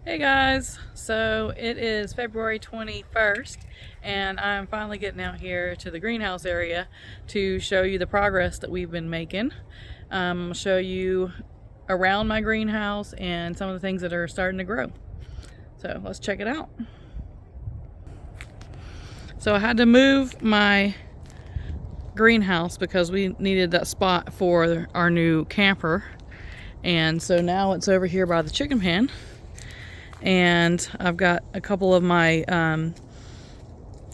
Hey guys, so it is February 21st and I'm finally getting out here to the greenhouse area to show you the progress that we've been making. I'll show you around my greenhouse and some of the things that are starting to grow. So let's check it out. So I had to move my greenhouse because we needed that spot for our new camper, and so now it's over here by the chicken pen. And I've got a couple of my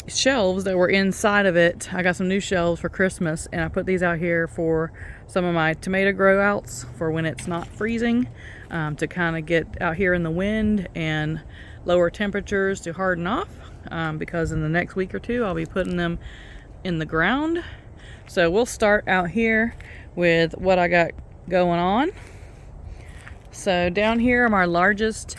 shelves that were inside of it. I got some new shelves for Christmas, and I put these out here for some of my tomato grow outs for when it's not freezing, to kind of get out here in the wind and lower temperatures to harden off, because in the next week or two I'll be putting them in the ground. So we'll start out here with what I got going on. So down here are my largest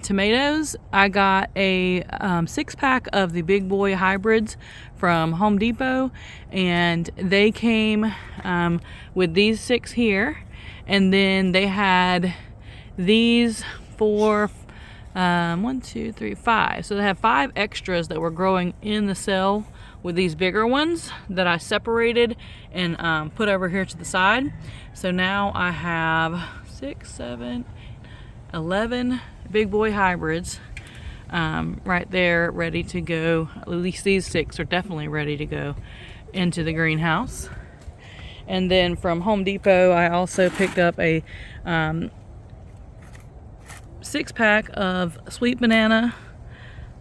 tomatoes. I got a 6-pack of the Big Boy hybrids from Home Depot, and they came with these 6 here, and then they had these 4, 1, 2, 3, 5. So they have 5 extras that were growing in the cell with these bigger ones that I separated and put over here to the side. So now I have 6, 7, 11 Big Boy hybrids right there, ready to go. At least these 6 are definitely ready to go into the greenhouse. And then from Home Depot, I also picked up a 6-pack of sweet banana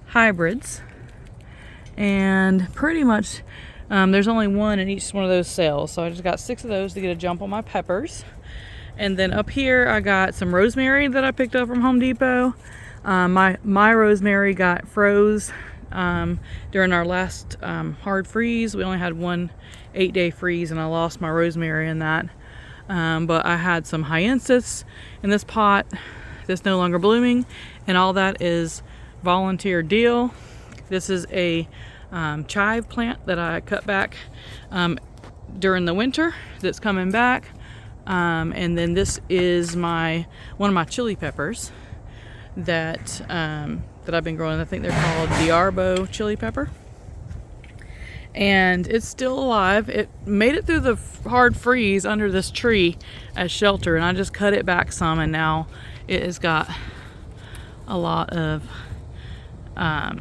hybrids, and pretty much there's only one in each one of those cells, so I just got 6 of those to get a jump on my peppers. And then up here I got some rosemary that I picked up from Home Depot. My rosemary got froze during our last hard freeze. We only had one 8-day freeze, and I lost my rosemary in that. But I had some hyacinthus in this pot that's no longer blooming, and all that is volunteer deal. This is a chive plant that I cut back during the winter that's coming back. And then this is one of my chili peppers that I've been growing. I think they're called Diarbo chili pepper, and it's still alive. It made it through the hard freeze under this tree as shelter, and I just cut it back some, and now it has got a lot of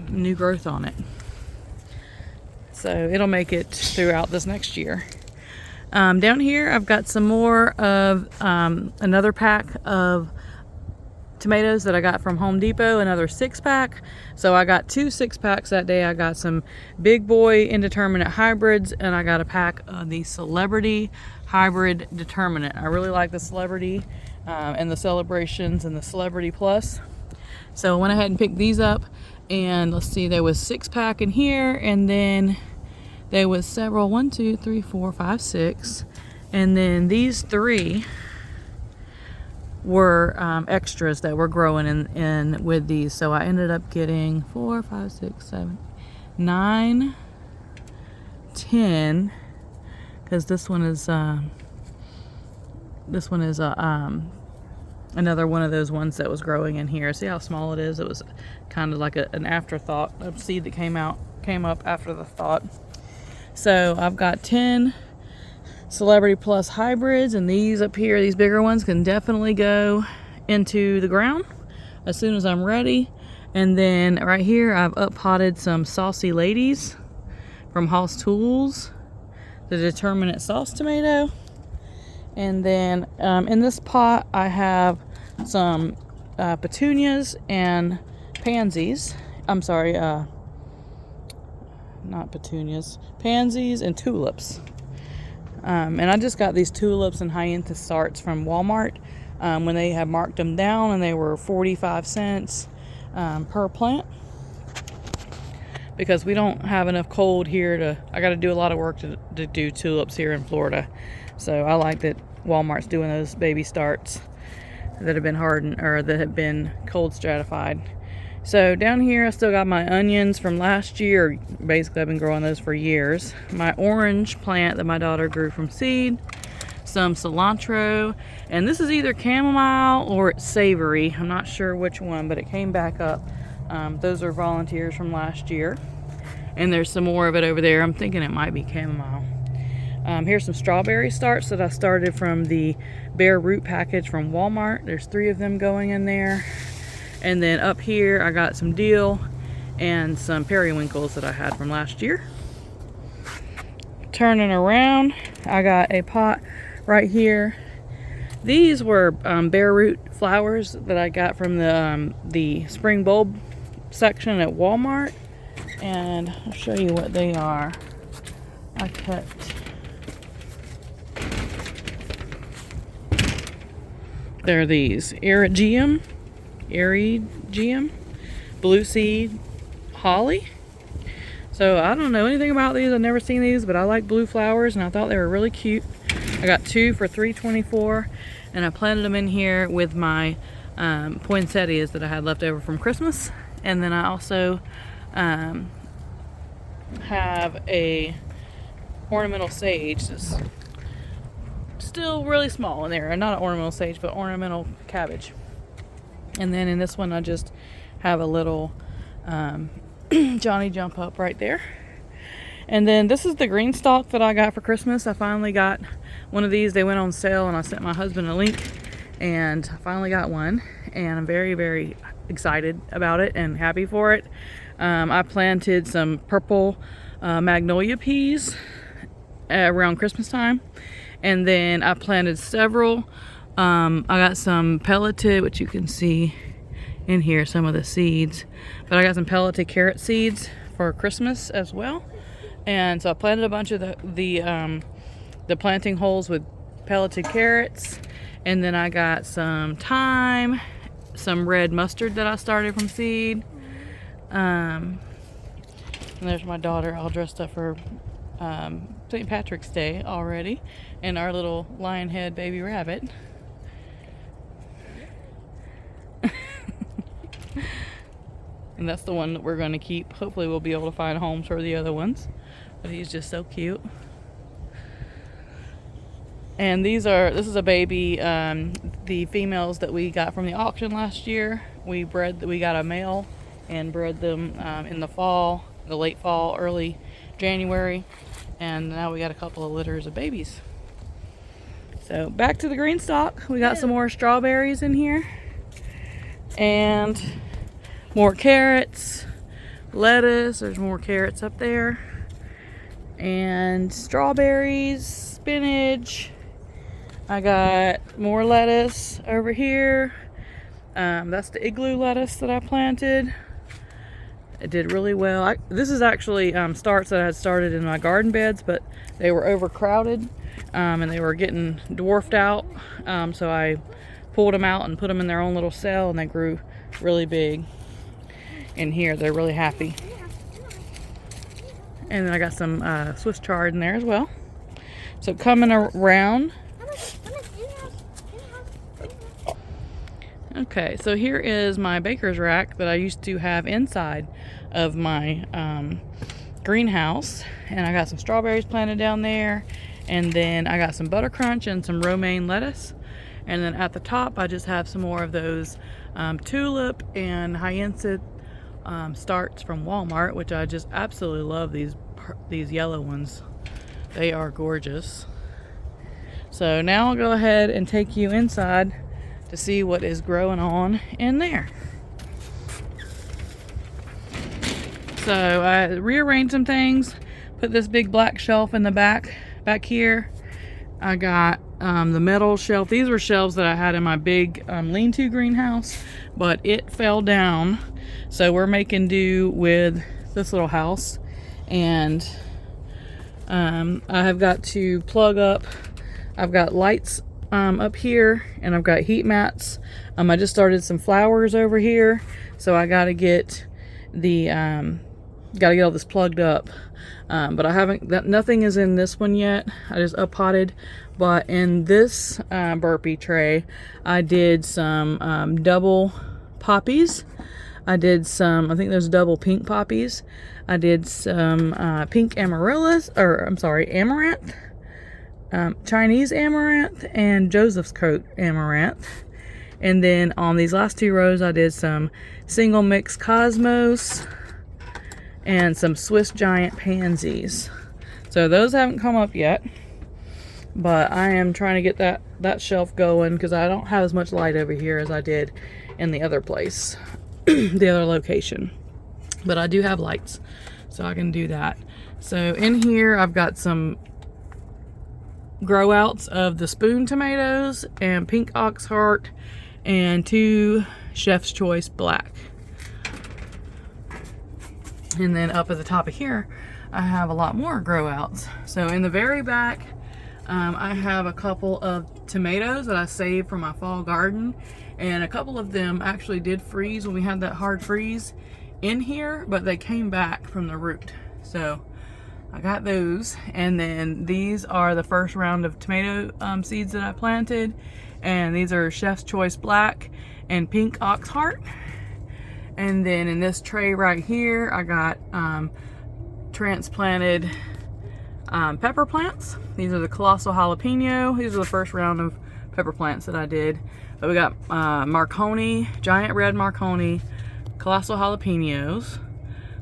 new growth on it, so it'll make it throughout this next year. Down here I've got some more of another pack of tomatoes that I got from Home Depot, another 6-pack. So I got 2 6-packs that day. I got some Big Boy Indeterminate hybrids, and I got a pack of the Celebrity Hybrid Determinate. I really like the Celebrity and the Celebrations and the Celebrity Plus. So I went ahead and picked these up, and let's see, there was 6-pack in here, and then there was several, 1, 2, 3, 4, 5, 6, and then these 3 were extras that were growing in with these. So I ended up getting 4, 5, 6, 7, 9, 10, because this one is another one of those ones that was growing in here. See how small it is? It was kind of like an afterthought, a seed that came up after the thought. So I've got 10 Celebrity Plus hybrids, and these up here, these bigger ones, can definitely go into the ground as soon as I'm ready. And then right here I've up-potted some Saucy Ladies from Hoss Tools, the Determinate Sauce Tomato. And then in this pot I have some petunias and pansies. I'm sorry, not petunias, pansies and tulips. And I just got these tulips and hyacinthus starts from Walmart when they had marked them down, and they were 45 cents per plant, because we don't have enough cold here I got to do a lot of work to do tulips here in Florida. So I like that Walmart's doing those baby starts that have been hardened, or that have been cold stratified. So down here I still got my onions from last year. Basically I've been growing those for years. My orange plant that my daughter grew from seed. some cilantro, and this is either chamomile or it's savory. I'm not sure which one, but it came back up. Those are volunteers from last year, and there's some more of it over there. I'm thinking it might be chamomile. Here's some strawberry starts that I started from the bare root package from Walmart. There's 3 of them going in there. And then up here I got some dill and some periwinkles that I had from last year. Turning around, I got a pot right here. These were bare root flowers that I got from the spring bulb section at Walmart, and I'll show you what they are. I kept, they're these Erigeum, blue seed holly. So I don't know anything about these. I've never seen these, but I like blue flowers and I thought they were really cute. I got 2 for $3.24, and I planted them in here with my poinsettias that I had left over from Christmas. And then I also have a ornamental sage that's still really small in there. Not an ornamental sage, but ornamental cabbage. And then in this one I just have a little Johnny Jump Up right there. And then this is the green stalk that I got for Christmas. I finally got one of these. They went on sale and I sent my husband a link, and I finally got one, and I'm very, very excited about it and happy for it. I planted some purple magnolia peas around Christmas time, and then I planted several. I got some pelleted, which you can see in here, some of the seeds, but I got some pelleted carrot seeds for Christmas as well. And so I planted a bunch of the planting holes with pelleted carrots, and then I got some thyme, some red mustard that I started from seed. And there's my daughter all dressed up for St. Patrick's Day already, and our little lion head baby rabbit. And that's the one that we're going to keep. Hopefully we'll be able to find homes for the other ones, but he's just so cute. And this is a baby, the females that we got from the auction last year. We got a male and bred them in the fall, the late fall, early January, and now we got a couple of litters of babies. So back to the green stalk. We got some more strawberries in here, and more carrots, lettuce. There's more carrots up there, and strawberries, spinach. I got more lettuce over here. That's the igloo lettuce that I planted. It did really well. This is actually starts that I had started in my garden beds, but they were overcrowded and they were getting dwarfed out. So I pulled them out and put them in their own little cell, and they grew really big. In here, they're really happy. And then I got some Swiss chard in there as well. So coming around. Okay, so here is my baker's rack that I used to have inside of my greenhouse, and I got some strawberries planted down there, and then I got some butter crunch and some romaine lettuce, and then at the top I just have some more of those tulip and hyacinth starts from Walmart, which I just absolutely love. These yellow ones, they are gorgeous. So now I'll go ahead and take you inside to see what is growing on in there. So I rearranged some things, put this big black shelf in the back here. I got the metal shelf. These were shelves that I had in my big lean-to greenhouse, but it fell down, so we're making do with this little house. And I have got to plug up. I've got lights up here, and I've got heat mats. I just started some flowers over here, so I got to get all this plugged up. But I haven't. Nothing is in this one yet. I just up-potted. But in this burpee tray, I did some double poppies. I did some. I think there's double pink poppies. I did some pink amaryllis, or I'm sorry, amaranth. Chinese amaranth and Joseph's coat amaranth. And then on these last 2 rows, I did some single mix cosmos and some Swiss giant pansies. So those haven't come up yet, but I am trying to get that shelf going because I don't have as much light over here as I did in the other place, the other location. But I do have lights, so I can do that. So in here, I've got some grow outs of the spoon tomatoes and pink ox heart and 2 Chef's Choice black. And then up at the top of here, I have a lot more grow outs. So in the very back, I have a couple of tomatoes that I saved from my fall garden, and a couple of them actually did freeze when we had that hard freeze in here, but they came back from the root. So I got those, and then these are the first round of tomato seeds that I planted, and these are Chef's Choice black and pink ox heart. And then in this tray right here, I got transplanted pepper plants. These are the colossal jalapeno. These are the first round of pepper plants that I did. But we got Marconi, giant red Marconi, colossal jalapenos.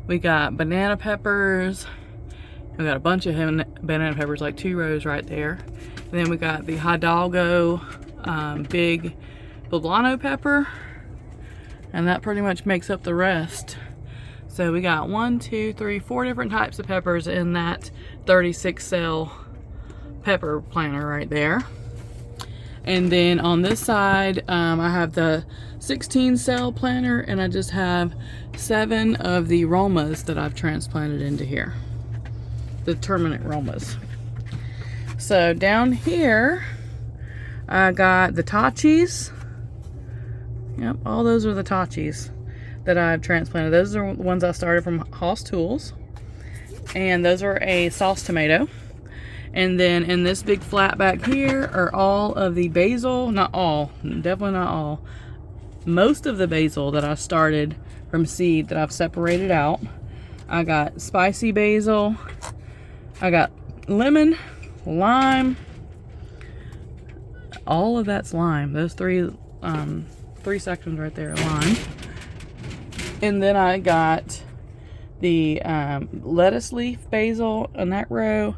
We got banana peppers. We got a bunch of banana peppers, like 2 rows right there. And then we got the Hidalgo big poblano pepper, and that pretty much makes up the rest. So we got 1, 2, 3, 4 different types of peppers in that 36 cell pepper planter right there. And then on this side, I have the 16 cell planter, and I just have 7 of the Romas that I've transplanted into here, the terminate Romas. So down here, I got the Tachis. Yep, all those are the Tachis that I've transplanted. Those are the ones I started from Hoss Tools. And those are a sauce tomato. And then in this big flat back here are all of the basil. Not all, definitely not all. Most of the basil that I started from seed that I've separated out. I got spicy basil. I got lemon, lime. All of that's lime. Those three sections right there are lime. And then I got the lettuce leaf basil in that row.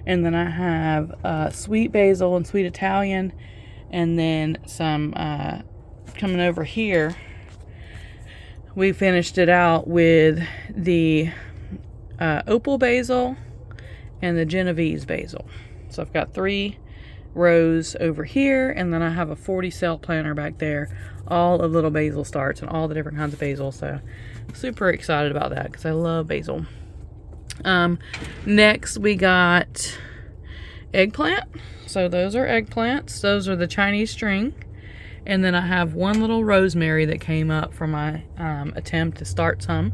And then I have sweet basil and sweet Italian. And then some coming over here. We finished it out with the opal basil and the Genovese basil. So I've got 3 rows over here, and then I have a 40 cell planter back there, all of little basil starts and all the different kinds of basil. So super excited about that because I love basil. Next we got eggplant. So those are eggplants. Those are the Chinese string. And then I have 1 little rosemary that came up from my attempt to start some.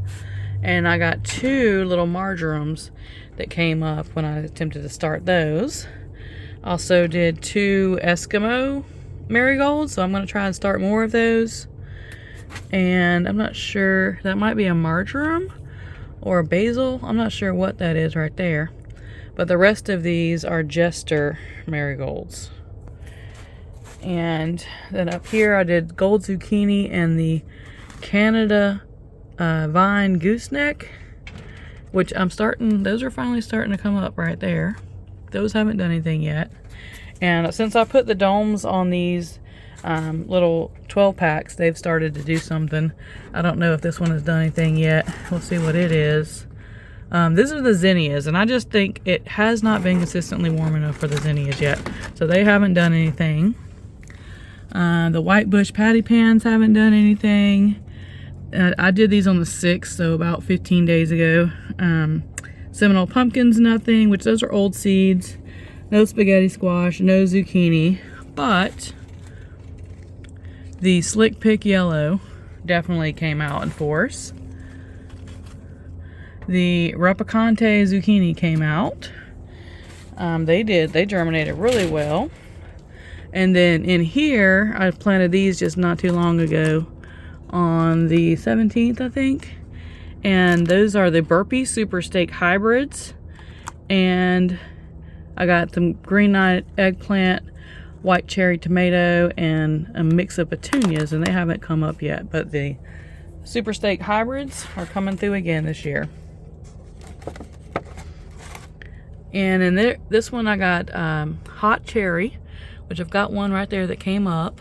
And I got 2 little marjorams that came up when I attempted to start those. Also did 2 Eskimo marigolds, so I'm going to try and start more of those. And I'm not sure, that might be a marjoram or a basil. I'm not sure what that is right there. But the rest of these are Jester marigolds. And then up here I did gold zucchini and the Canada vine gooseneck, which those are finally starting to come up right there. Those haven't done anything yet. And since I put the domes on these little 12 packs, they've started to do something. I don't know if this one has done anything yet. We'll see what it is. These are the zinnias, and I just think it has not been consistently warm enough for the zinnias yet. So they haven't done anything. The white bush patty pans haven't done anything. I did these on the 6th, so about 15 days ago. Seminole pumpkins, nothing, which those are old seeds. No spaghetti squash, no zucchini. But the slick pick yellow definitely came out in force. The repicante zucchini came out. They germinated really well. And then in here, I planted these just not too long ago on the 17th, I think. And those are the Burpee Super Steak hybrids. And I got some green knight eggplant, white cherry tomato, and a mix of petunias, and they haven't come up yet, but the Super Steak hybrids are coming through again this year. And in this one I got hot cherry, which I've got one right there that came up.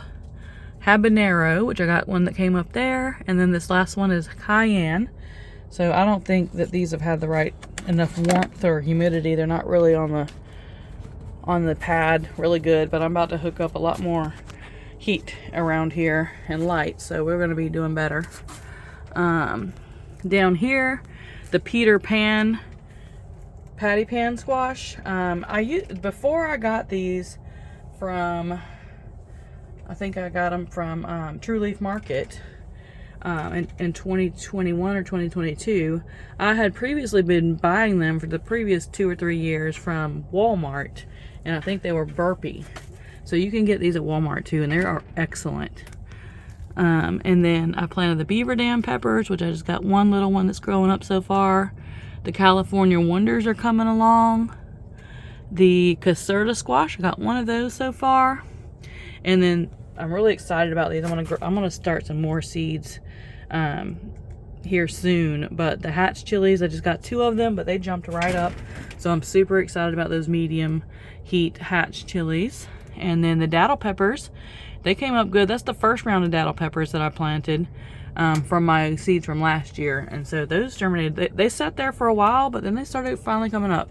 Habanero, which I got one that came up there. And then this last one is cayenne. So I don't think that these have had the right enough warmth or humidity. They're not really on the pad really good, but I'm about to hook up a lot more heat around here and light, so we're going to be doing better. Down here, the Peter Pan patty pan squash. Before I got these from, I think I got them from True Leaf Market in 2021 or 2022. I had previously been buying them for the previous 2 or 3 years from Walmart, and I think they were burpee. So you can get these at Walmart too, and they are excellent. And then I planted the Beaver Dam peppers, which I just got one little one that's growing up so far. The California Wonders are coming along. The Caserta squash, I got one of those so far. And then I'm really excited about these. I'm gonna start some more seeds here soon. But the Hatch chilies, I just got 2 of them, but they jumped right up. So I'm super excited about those medium heat Hatch chilies. And then the daddle peppers, they came up good. That's the first round of daddle peppers that I planted from my seeds from last year. And so those germinated. They sat there for a while, but then they started finally coming up.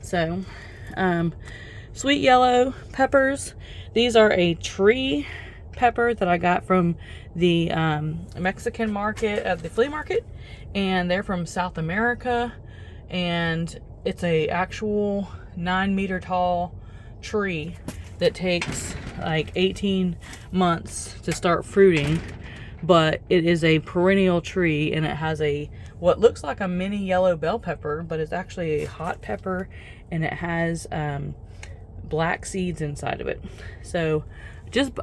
So sweet yellow peppers. These are a tree pepper that I got from the Mexican market at the flea market, and they're from South America, and it's a actual 9-meter tall tree that takes like 18 months to start fruiting, but it is a perennial tree, and it has what looks like a mini yellow bell pepper, but it's actually a hot pepper, and it has black seeds inside of it. So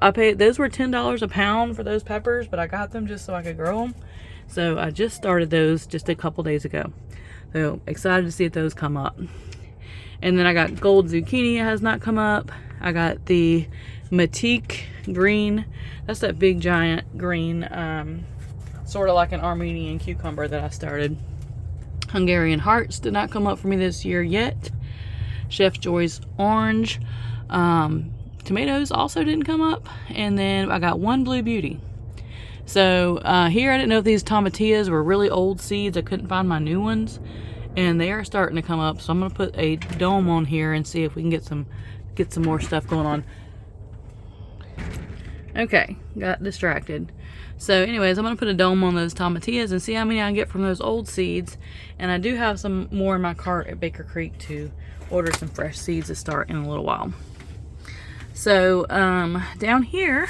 I paid, those were $10 a pound for those peppers, but I got them just so I could grow them. So I just started those just a couple days ago. So excited to see if those come up. And then I got gold zucchini, it has not come up. I got the Matique green. That's that big giant green, sort of like an Armenian cucumber that I started. Hungarian hearts did not come up for me this year yet. Chef Joy's orange. Tomatoes also didn't come up. And then I got one Blue Beauty. So here I didn't know if these tomatillas were really old seeds. I couldn't find my new ones. And they are starting to come up. So I'm going to put a dome on here and see if we can get some more stuff going on. Okay, got distracted. So anyways, I'm going to put a dome on those tomatillas and see how many I can get from those old seeds. And I do have some more in my cart at Baker Creek to order some fresh seeds to start in a little while. So down here,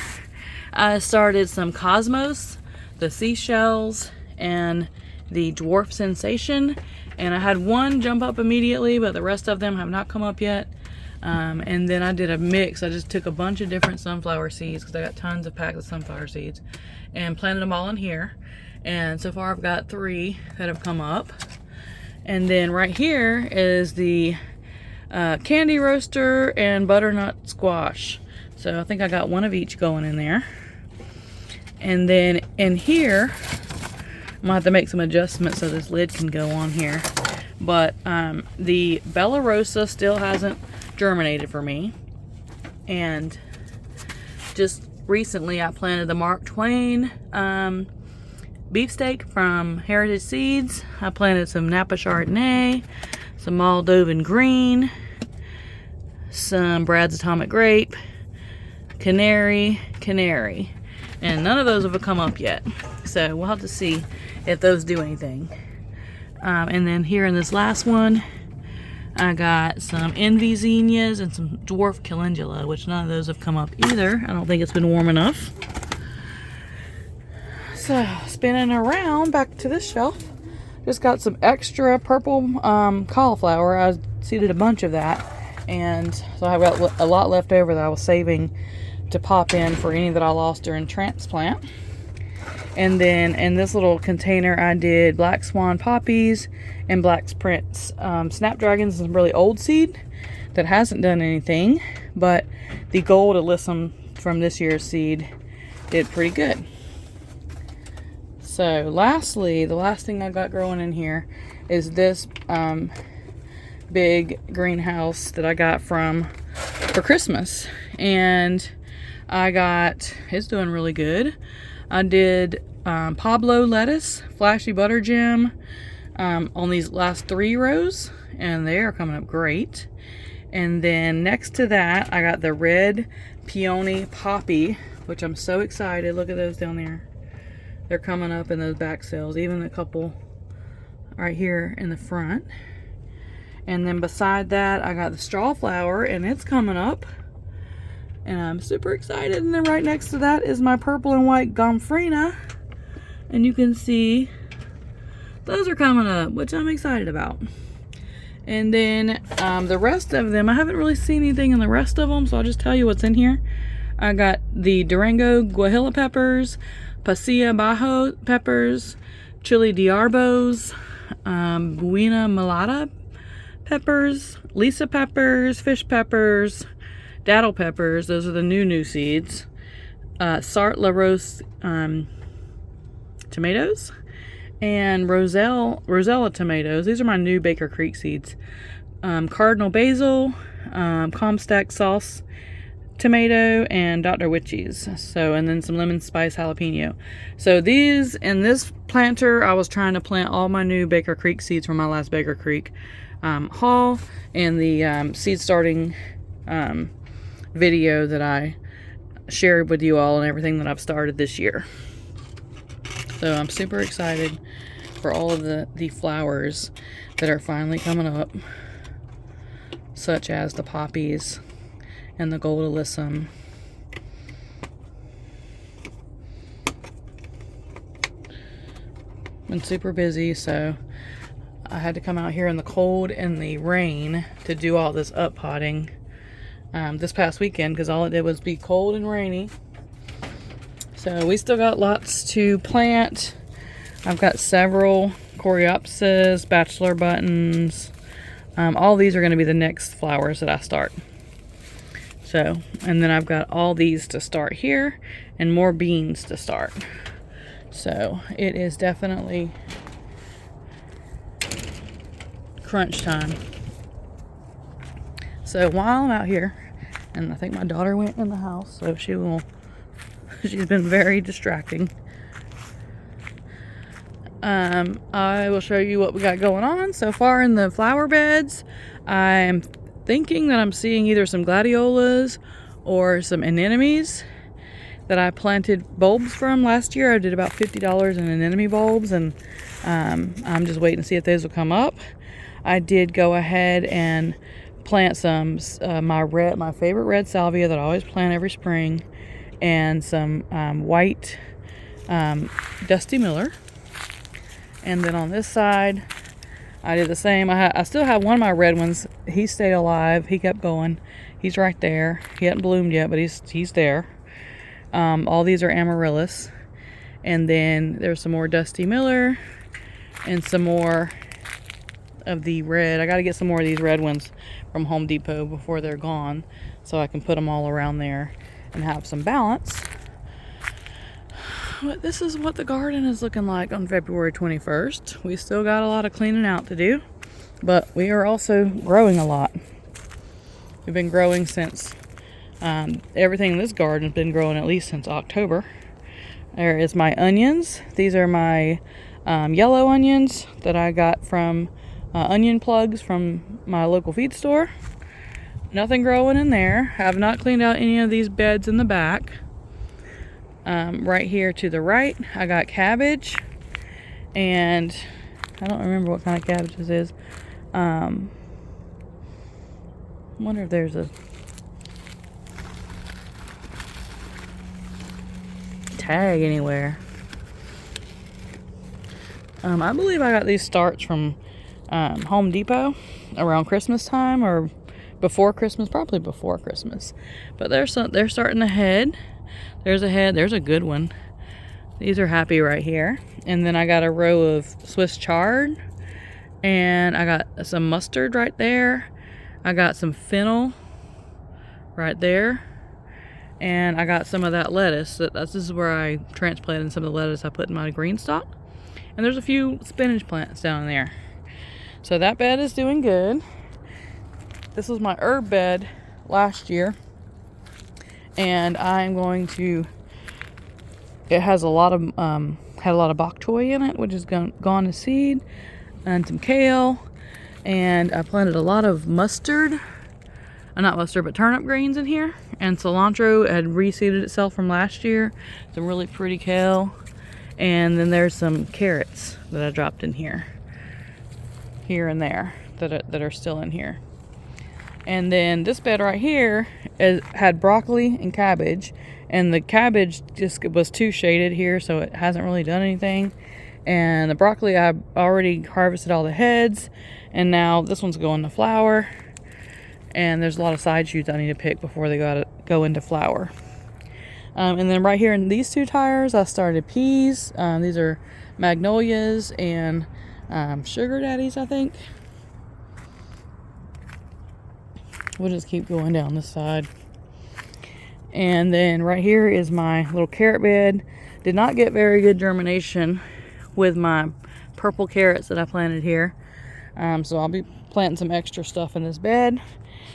I started some Cosmos, the seashells, and the Dwarf Sensation. And I had one jump up immediately, but the rest of them have not come up yet. And then I did a mix. I just took a bunch of different sunflower seeds, because I got tons of packs of sunflower seeds, and planted them all in here. And so far I've got 3 that have come up. And then right here is the candy roaster and butternut squash. So I think I got one of each going in there. And then in here, I'm gonna have to make some adjustments so this lid can go on here. But the Bella Rosa still hasn't germinated for me. And just recently I planted the Mark Twain beefsteak from Heritage Seeds. I planted some Napa Chardonnay, some Moldovan Green, some Brad's Atomic Grape, Canary, and none of those have come up yet. So we'll have to see if those do anything. And then here in this last one, I got some Envy Zinnias and some Dwarf Calendula, which none of those have come up either. I don't think it's been warm enough. So spinning around back to this shelf, just got some extra purple cauliflower. I seeded a bunch of that, and so I've got a lot left over that I was saving to pop in for any that I lost during transplant. And then in this little container, I did Black Swan poppies and Black Prince snapdragons, some really old seed that hasn't done anything, but the gold alyssum from this year's seed did pretty good. So lastly, the last thing I got growing in here is this big greenhouse that I got for Christmas, and it's doing really good. I did Pablo lettuce, flashy butter gem on these last 3 rows, and they are coming up great. And then next to that, I got the red peony poppy, which I'm so excited. Look at those down there. They're coming up in those back cells, even a couple right here in the front. And then beside that, I got the straw flower, and it's coming up. And I'm super excited. And then right next to that is my purple and white gomphrena. And you can see those are coming up, which I'm excited about. And then the rest of them, I haven't really seen anything in the rest of them, so I'll just tell you what's in here. I got the Durango Guajillo peppers, Pasilla Bajo peppers, Chili Diarbos, Buena Mulata peppers, Lisa peppers, fish peppers, daddle peppers. Those are the new seeds. Sart La Rose tomatoes, and Rosella tomatoes. These are my new Baker Creek seeds. Cardinal basil, Comstock sauce tomato, and Dr. Witchy's. So, and then some lemon spice jalapeno. So these, in this planter, I was trying to plant all my new Baker Creek seeds from my last Baker Creek haul, and the seed starting video that I shared with you all, and everything that I've started this year. So I'm super excited for all of the flowers that are finally coming up, such as the poppies and the gold alyssum. Been super busy, so I had to come out here in the cold and the rain to do all this up potting this past weekend, because all it did was be cold and rainy. So we still got lots to plant. I've got several coreopsis, bachelor buttons. All these are going to be the next flowers that I start. So, and then I've got all these to start here and more beans to start. So it is definitely crunch time. So while I'm out here, and I think my daughter went in the house, so she's been very distracting. I will show you what we got going on so far in the flower beds. I'm thinking that I'm seeing either some gladiolas or some anemones that I planted bulbs from last year. I did about $50 in anemone bulbs, and I'm just waiting to see if those will come up. I did go ahead and plant some my favorite red salvia that I always plant every spring, and some white Dusty Miller. And then on this side, I did the same. I still have one of my red ones. He stayed alive. He kept going. He's right there. He hasn't bloomed yet, but he's there. All these are amaryllis. And then there's some more Dusty Miller and some more of the red. I got to get some more of these red ones from Home Depot before they're gone, so I can put them all around there and have some balance. But this is what the garden is looking like on February 21st. We still got a lot of cleaning out to do, but we are also growing a lot. We've been growing since everything in this garden has been growing at least since October. There is my onions. These are my yellow onions that I got from onion plugs from my local feed store. Nothing growing in there. I have not cleaned out any of these beds in the back. Right here to the right, I got cabbage, and I don't remember what kind of cabbage this is. I wonder if there's a tag anywhere. I believe I got these starts from Home Depot around Christmas time, or before Christmas, probably before Christmas. But they're starting to head. There's a head. There's a good one. These are happy right here. And then I got a row of Swiss chard. And I got some mustard right there. I got some fennel right there. And I got some of that lettuce. This is where I transplanted some of the lettuce I put in my green stock. And there's a few spinach plants down there. So that bed is doing good. This was my herb bed last year. And I'm going to, it has a lot of, had a lot of bok choy in it, which is gone to seed. And some kale. And I planted a lot of mustard. Not mustard, but turnip greens in here. And cilantro had reseeded itself from last year. Some really pretty kale. And then there's some carrots that I dropped in here. Here and there. That are still in here. And then this bed right here had broccoli and cabbage. And the cabbage just was too shaded here, so it hasn't really done anything. And the broccoli, I already harvested all the heads. And now this one's going to flower. And there's a lot of side shoots I need to pick before they go into flower. And then right here in these two tires, I started peas. These are magnolias and sugar daddies, I think. We'll just keep going down this side. And then right here is my little carrot bed. Did not get very good germination with my purple carrots that I planted here. So I'll be planting some extra stuff in this bed.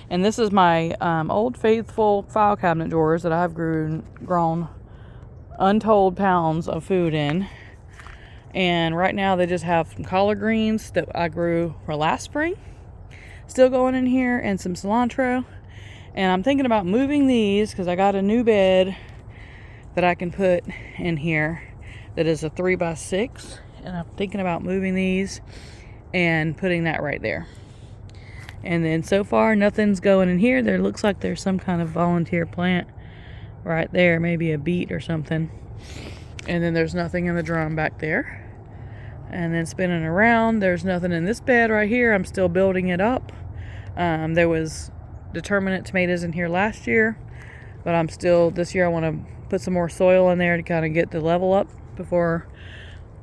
And this is my Old Faithful file cabinet drawers that I've grown untold pounds of food in. And right now they just have some collard greens that I grew for last spring. Still going in here, and some cilantro. And I'm thinking about moving these because I got a new bed that I can put in here that is a 3x6. And I'm thinking about moving these and putting that right there. And then so far nothing's going in here. There looks like there's some kind of volunteer plant right there, maybe a beet or something. And then there's nothing in the drum back there. And then spinning around, there's nothing in this bed right here. I'm still building it up. There was determinate tomatoes in here last year, but this year I want to put some more soil in there to kind of get the level up before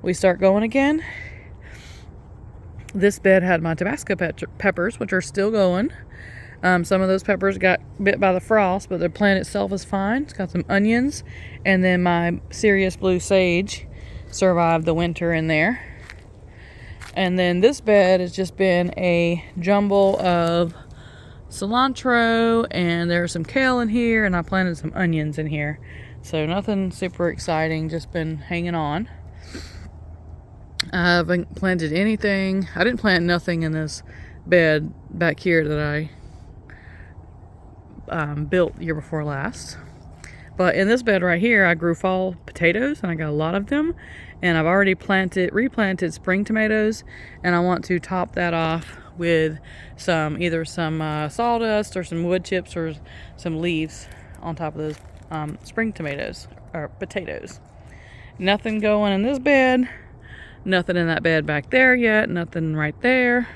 we start going again. This bed had my Tabasco peppers, which are still going. Some of those peppers got bit by the frost, but the plant itself is fine. It's got some onions, and then my Sirius Blue Sage survived the winter in there. And then this bed has just been a jumble of cilantro, and there's some kale in here, and I planted some onions in here. So nothing super exciting, just been hanging on. I haven't planted anything. I didn't plant nothing in this bed back here that I built year before last. But in this bed right here, I grew fall potatoes, and I got a lot of them. And I've already replanted spring tomatoes, and I want to top that off with either some sawdust or some wood chips or some leaves on top of those spring tomatoes or potatoes. Nothing going in this bed. Nothing in that bed back there yet. Nothing right there.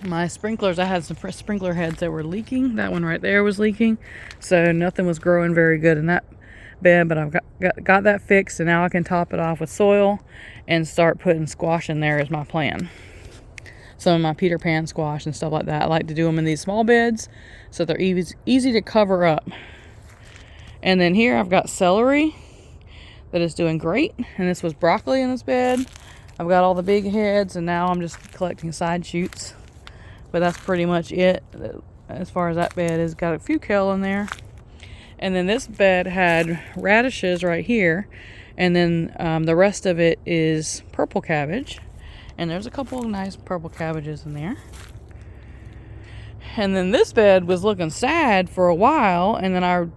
My sprinklers, I had some sprinkler heads that were leaking. That one right there was leaking. So nothing was growing very good in that bed, but I've got that fixed, and now I can top it off with soil and start putting squash in there is my plan. Some of my Peter Pan squash and stuff like that. I like to do them in these small beds so they're easy to cover up. And then here I've got celery that is doing great, and this was broccoli in this bed. I've got all the big heads, and now I'm just collecting side shoots. But that's pretty much it as far as that bed is. Got a few kale in there. And then this bed had radishes right here. And then the rest of it is purple cabbage. And there's a couple of nice purple cabbages in there. And then this bed was looking sad for a while. And then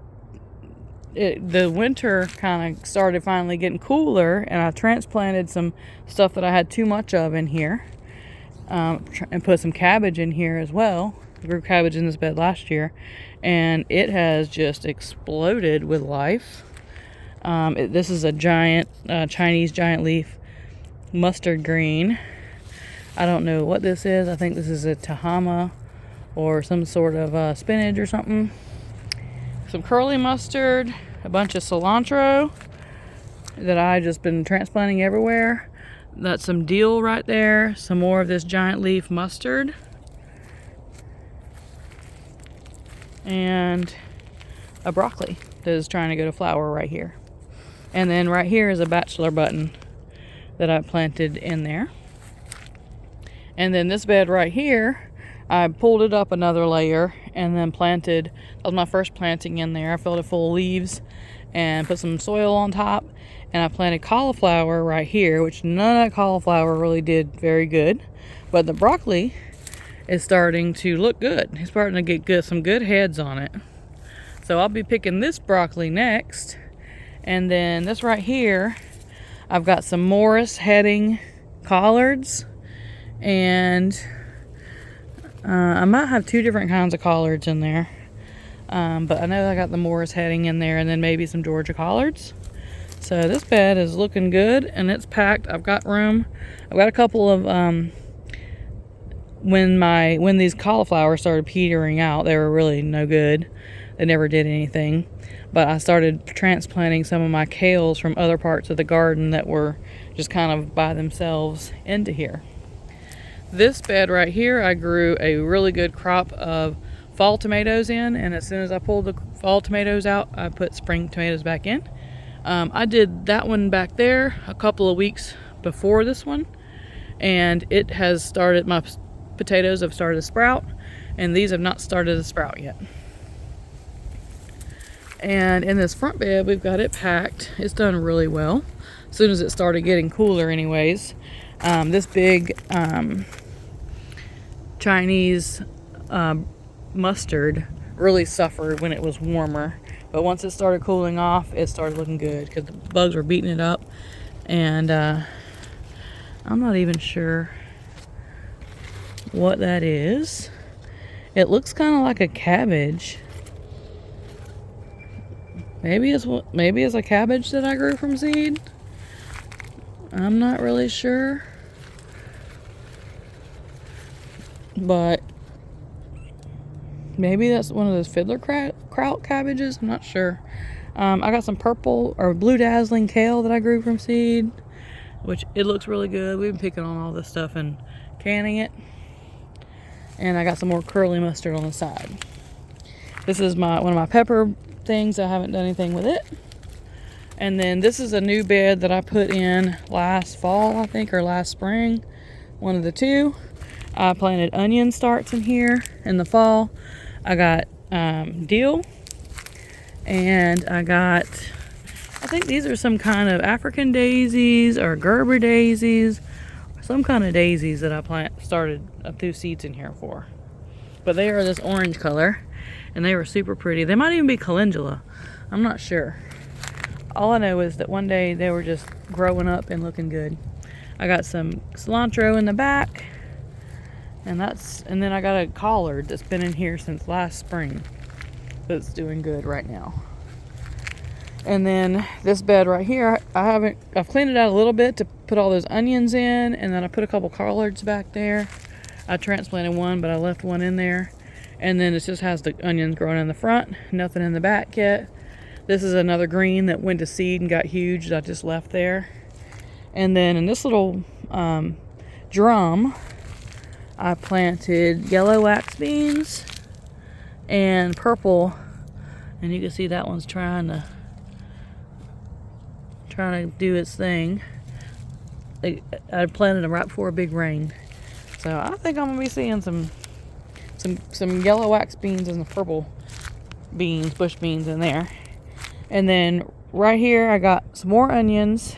the winter kind of started finally getting cooler. And I transplanted some stuff that I had too much of in here. And put some cabbage in here as well. I grew cabbage in this bed last year, and it has just exploded with life. This is a giant Chinese giant leaf mustard green. I don't know what this is. I think this is a tahama or some sort of spinach or something. Some curly mustard, a bunch of cilantro, that I just been transplanting everywhere. That's some dill right there, some more of this giant leaf mustard, and a broccoli that is trying to go to flower right here. And then right here is a bachelor button that I planted in there. And then this bed right here, I pulled it up another layer and then planted, that was my first planting in there. I filled it full of leaves and put some soil on top. And I planted cauliflower right here, which none of that cauliflower really did very good. But the broccoli is starting to look good. It's starting to get some good heads on it. So I'll be picking this broccoli next. And then this right here, I've got some Morris heading collards. And I might have two different kinds of collards in there. But I know I got the Morris heading in there, and then maybe some Georgia collards. So this bed is looking good, and it's packed. I've got room. I've got a couple of when these cauliflowers started petering out, they were really no good. They never did anything. But I started transplanting some of my kales from other parts of the garden that were just kind of by themselves into here. This bed right here, I grew a really good crop of fall tomatoes in, and as soon as I pulled the fall tomatoes out, I put spring tomatoes back in. I did that one back there a couple of weeks before this one, and it has started, my potatoes have started to sprout, and these have not started to sprout yet. And in this front bed, we've got it packed. It's done really well. As soon as it started getting cooler anyways. This big Chinese mustard really suffered when it was warmer. But once it started cooling off, it started looking good because the bugs were beating it up. And I'm not even sure what that is. It looks kind of like a cabbage. Maybe it's a cabbage that I grew from seed. I'm not really sure. But maybe that's one of those fiddler kraut cabbages. I'm not sure. I got some purple or blue dazzling kale that I grew from seed, which it looks really good. We've been picking on all this stuff and canning it. And I got some more curly mustard on the side. This is one of my pepper things. I haven't done anything with it. And then this is a new bed that I put in last fall, I think, or last spring, one of the two. I planted onion starts in here in the fall. I got dill, and I think these are some kind of African daisies or Gerber daisies, some kind of daisies that I threw seeds in here for. But they are this orange color, and they were super pretty. They might even be calendula. I'm not sure. All I know is that one day they were just growing up and looking good. I got some cilantro in the back, and then I got a collard that's been in here since last spring that's doing good right now. And then this bed right here, I've cleaned it out a little bit to put all those onions in, and then I put a couple collards back there. I transplanted one, but I left one in there. And then it just has the onions growing in the front, nothing in the back yet. This is another green that went to seed and got huge that I just left there. And then in this little drum, I planted yellow wax beans and purple, and you can see that one's trying to do its thing. I planted them right before a big rain, so I think I'm gonna be seeing some yellow wax beans and some purple beans, bush beans in there. And then right here I got some more onions.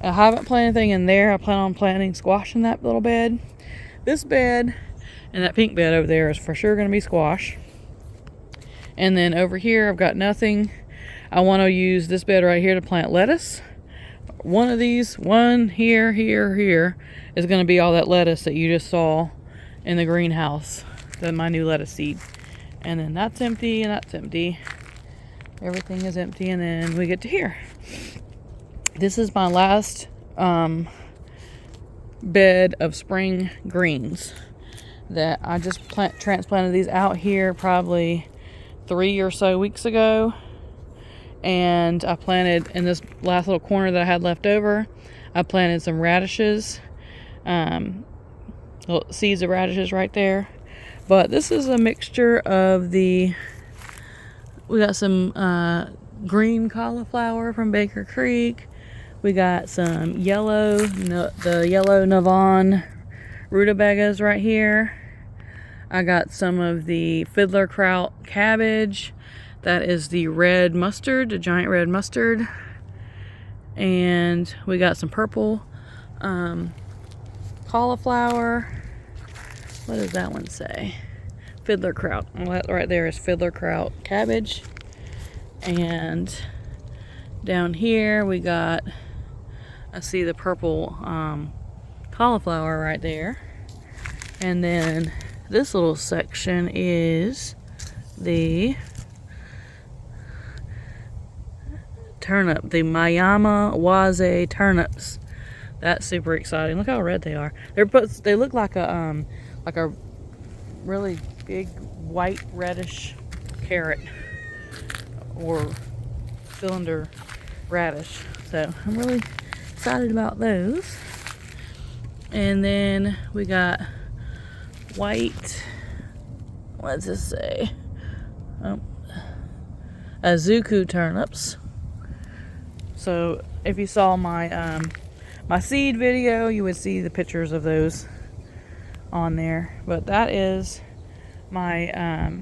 I haven't planted anything in there. I plan on planting squash in that little bed. This bed and that pink bed over there is for sure going to be squash. And then over here I've got nothing. I want to use this bed right here to plant lettuce. One of these, one here, is going to be all that lettuce that you just saw in the greenhouse. That's my new lettuce seed. And then that's empty and that's empty. Everything is empty, and then we get to here. This is my last bed of spring greens that I just transplanted these out here probably 3 or so weeks ago. And I planted in this last little corner that I had left over, I planted some radishes, little seeds of radishes right there. But this is a mixture of we got some green cauliflower from Baker Creek. We got some the yellow Navon rutabagas right here. I got some of the fiddler kraut cabbage. That is the red mustard, the giant red mustard. And we got some purple cauliflower. What does that one say? Fiddler kraut. Well, that right there is fiddler kraut cabbage. And down here we got, I see the purple cauliflower right there. And then this little section is the turnip, the Mayama Waze turnips. That's super exciting. Look how red they are. They look like a really big white reddish carrot or cylinder radish. So I'm really excited about those. And then we got white, what does this say? Azuku turnips. So if you saw my my seed video, you would see the pictures of those on there. But that is my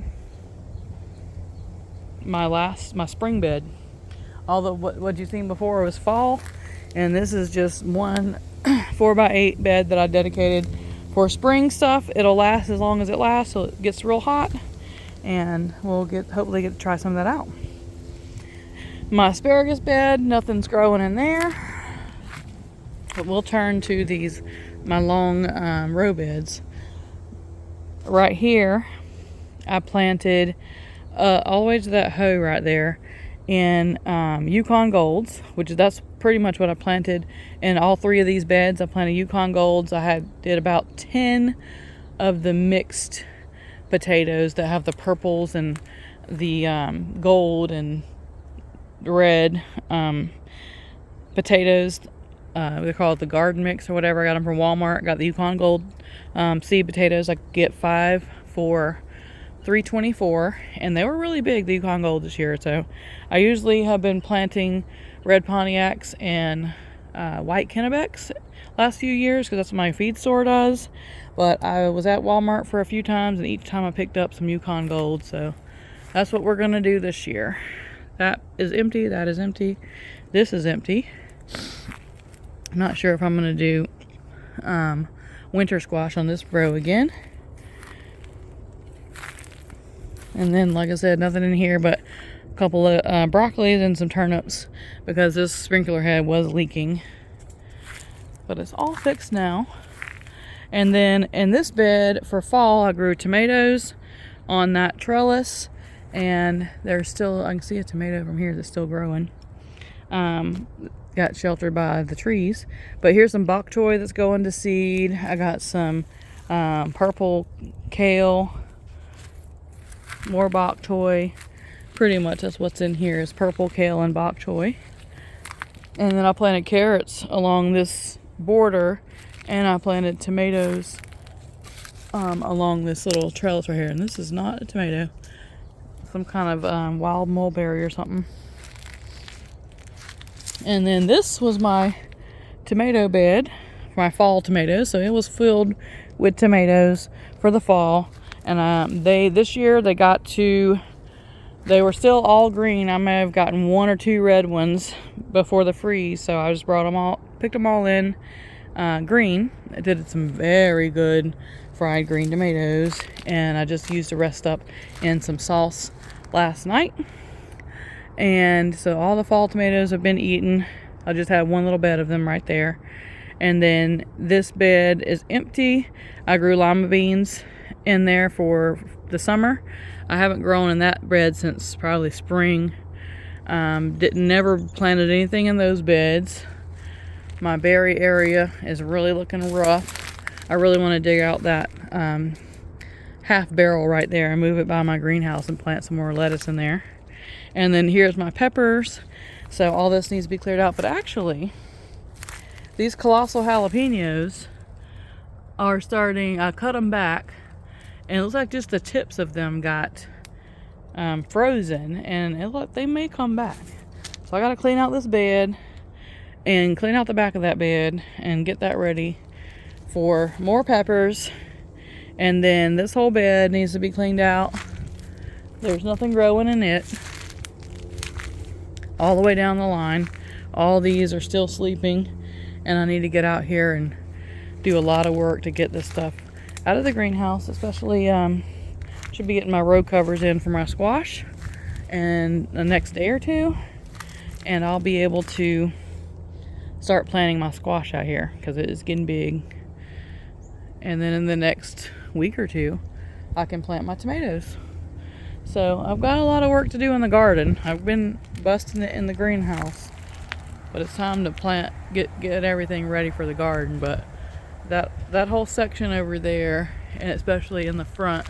my spring bed. Although what you seen before was fall, and this is just one 4x8 bed that I dedicated for spring stuff. It'll last as long as it lasts till it gets real hot, and we'll hopefully get to try some of that out. My asparagus bed, nothing's growing in there, but we'll turn to my long row beds. Right here I planted all the way to that hoe right there in Yukon Golds, that's pretty much what I planted in all three of these beds. I planted Yukon Golds. I did about 10 of the mixed potatoes that have the purples and the gold and red potatoes. They call it the garden mix or whatever. I got them from Walmart. Got the Yukon Gold seed potatoes. I could get 5 for $3.24, and they were really big, the Yukon Gold, this year. So I usually have been planting red Pontiacs and white Kennebecks last few years because that's what my feed store does. But I was at Walmart for a few times, and each time I picked up some Yukon Gold. So that's what we're gonna do this year. That is empty. That is empty. This is empty. I'm not sure if I'm gonna do winter squash on this row again. And then, like I said, nothing in here but a couple of broccolis and some turnips because this sprinkler head was leaking. But it's all fixed now. And then in this bed for fall, I grew tomatoes on that trellis. And there's still, I can see a tomato from here that's still growing. Got sheltered by the trees. But here's some bok choy that's going to seed. I got some purple kale. More bok choy. Pretty much that's what's in here is purple kale and bok choy. And then I planted carrots along this border, and I planted tomatoes along this little trellis right here. And this is not a tomato, some kind of wild mulberry or something. And then this was my tomato bed, my fall tomatoes. So it was filled with tomatoes for the fall. And this year they were still all green. I may have gotten 1 or 2 red ones before the freeze. So I just picked them all in green. I did some very good fried green tomatoes. And I just used the rest up in some sauce last night. And so all the fall tomatoes have been eaten. I just had one little bed of them right there. And then this bed is empty. I grew lima beans in there for the summer. I haven't grown in that bed since probably spring. Never planted anything in those beds. My berry area is really looking rough. I really want to dig out that half barrel right there and move it by my greenhouse and plant some more lettuce in there. And then here's my peppers. So all this needs to be cleared out. But actually, these colossal jalapenos are starting, I cut them back, and it looks like just the tips of them got frozen, and it look, they may come back. So I gotta clean out this bed and clean out the back of that bed and get that ready for more peppers. And then this whole bed needs to be cleaned out. There's nothing growing in it. All the way down the line. All these are still sleeping, and I need to get out here and do a lot of work to get this stuff out of the greenhouse, especially should be getting my row covers in for my squash in the next day or two, and I'll be able to start planting my squash out here because it is getting big. And then in the next week or two I can plant my tomatoes. So I've got a lot of work to do in the garden. I've been busting it in the greenhouse, but it's time to plant, get everything ready for the garden. But that whole section over there, and especially in the front,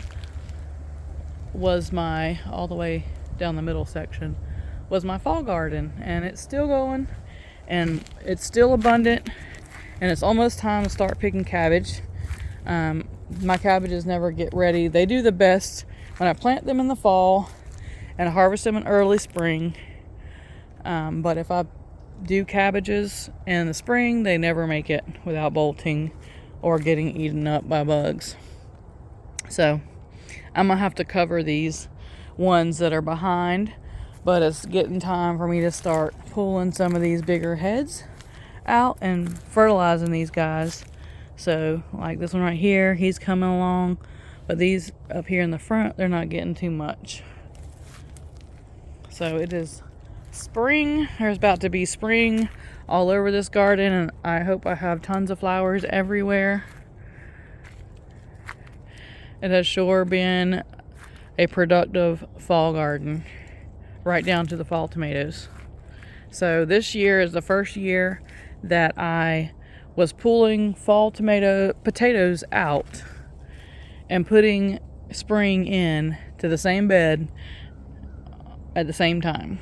was my, all the way down the middle section, was my fall garden, and it's still going, and it's still abundant, and it's almost time to start picking cabbage. My cabbages never get ready. They do the best when I plant them in the fall and I harvest them in early spring. But if I do cabbages in the spring, they never make it without bolting or getting eaten up by bugs. So I'm gonna have to cover these ones that are behind, but it's getting time for me to start pulling some of these bigger heads out and fertilizing these guys. So like this one right here, he's coming along, but these up here in the front, they're not getting too much. So it is spring. There's about to be spring all over this garden, and I hope I have tons of flowers everywhere. It has sure been a productive fall garden, right down to the fall tomatoes. So this year is the first year that I was pulling fall potatoes out and putting spring in to the same bed at the same time.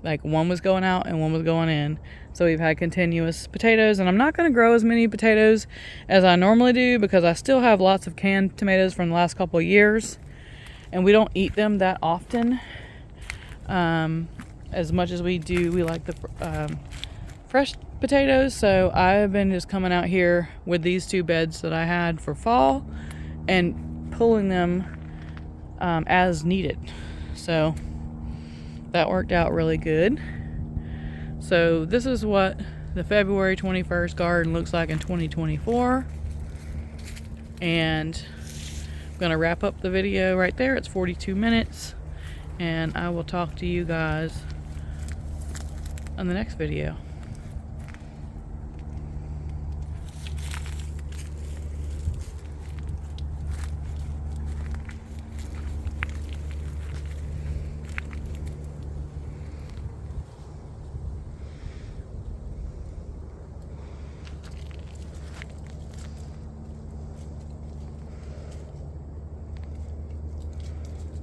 Like one was going out and one was going in. So we've had continuous potatoes, and I'm not going to grow as many potatoes as I normally do because I still have lots of canned tomatoes from the last couple of years, and we don't eat them that often as much as we do. We like the fresh potatoes. So I've been just coming out here with these two beds that I had for fall and pulling them as needed. So that worked out really good. So this is what the February 21st garden looks like in 2024. And I'm gonna wrap up the video right there. It's 42 minutes, and I will talk to you guys on the next video.